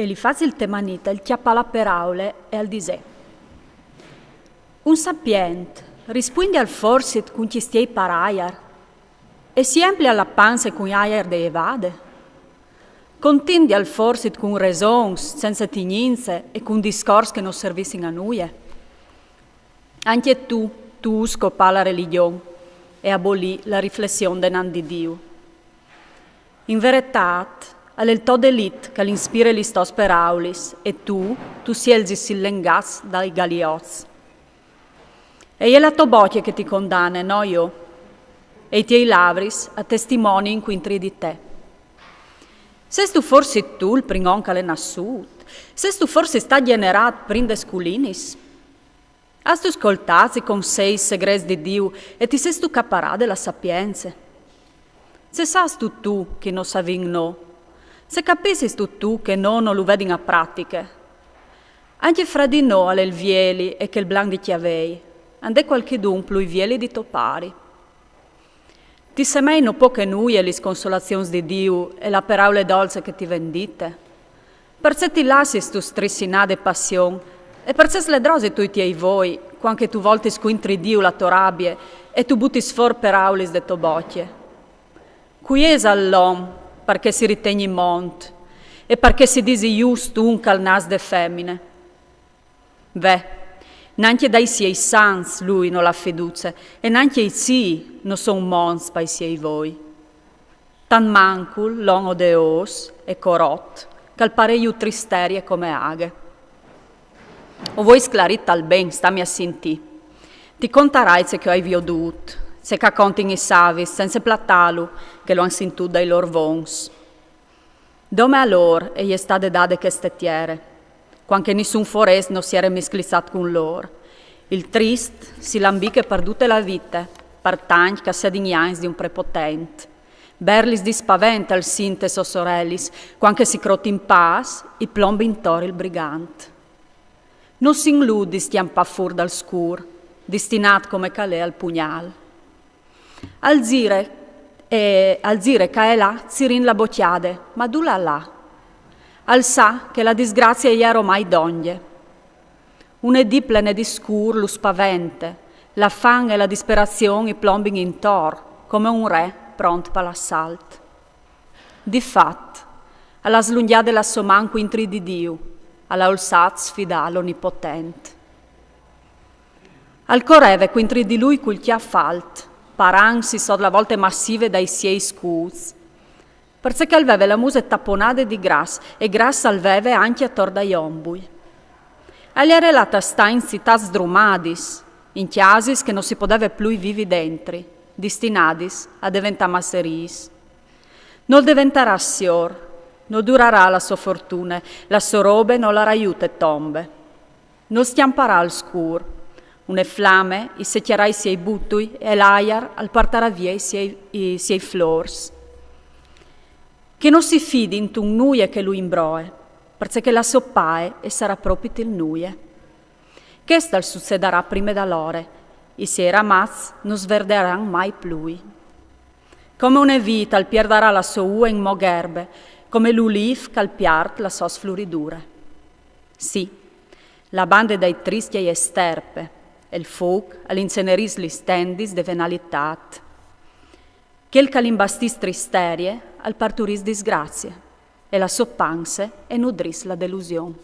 E li faz il temanita, il chiappa per aule e al disè. Un sapient risponde al forsit con chi stiei paraiar e si empli alla panza con aiar de evade. Contindi al forsit con resons, senza tigninze e con discorsi che non servissero a nuie. Anche tu scopà la religione e abolì la riflessione denan di Dio. In verità, è il to d'elit che l'inspira li stos per aulis e tu sielzi sillengas dai galioz. E è la tua bocchia che ti condanna, no io, e i tuoi lavris a testimoni in quintri di te. Se tu forse tu il pringon che l'è nassut, se tu forse sta generat prinde sculinis, has tu ascoltato i consei segreti di Dio e ti sei tu caparà della sapienza. Se sas tu che non savin no, se capissi tu che non lo vedi in pratiche, anche fra di no alle il vieli e che il blan di chiavei, ande qualche dumplo i vieli di topari. Ti semei no poche nuie le sconsolazioni di Dio e la paraule dolce che ti vendite. Perché ti lassi tu strissinade passion e perché le drosi tu ti hai voi, quando tu volti squintri Dio la tua rabbia e tu butti sfor per aulis de to bocchie. Qui es all'om perché si ritegni mont e perché si disi giusto un cal nas de femmine. Neanche dai siei sans lui non la fiducia e neanche i sì non son mons pai siei voi. Tan mancul l'ono de os e corot cal pare iu tristerie come aghe. O voi sclarit tal ben, stammi a sentì. Ti contarai se che hai viodut, se che contin i savis, senza platalu, che lo han sentut dai lor vons. Dome a lor e gli stade dade che stettiere, quanche nessun forest non si era mesclissat con lor. Il trist si lambì che perdute la vita, per tanti che sedignais di un prepotente. Berlis di spaventa al sinte so sorellis, quanche si croti in pas, i plombi in tor il brigante. Non si inludi stiampa fur dal scur, destinat come calè al pugnal. Al zire che è là, zirin la bocchiade, ma dula là. Al sa che la disgrazia gli era ormai d'oglie. Un'edì plene di scur lo spavente, la fan e la disperazione i plombing in tor, come un re pronto per l'assalto. Difat, alla slunghiade la somanco intri di Dio, alla olsat sfida l'onnipotente. Al correve quintri di lui cul chia falt, paran si sod la volte massive dai siei scuz, perché alveve la muse tapponade di gras e gras alveve anche attor da iombui. Agli era relata sta in citats drumadis, in chiasis che non si poteva più vivi dentri, destinadis a diventare masseris. Non diventerà sior, non durerà la sua fortuna, la sua robe non la raiute tombe. Non stiamparà al scur, une flamme i secchierà i siei buttui e l'aiar al partarà via i siei flors. Che non si fidi in un nuie che lui imbroe, perché la soppae e sarà proprio il nuie. Che stal succederà prima da l'ore, i siei ramaz non sverderanno mai più. Come una vita al pierdarà la sua ua in mogherbe, come l'ulif cal piart la sua sfluridure. Sì, la bande dai tristi e sterpe, e il fuoc all'inceneris li stendis de venalitat. Quel calimbastis tristerie al parturis disgrazie, e la soppanse e nudris la delusione.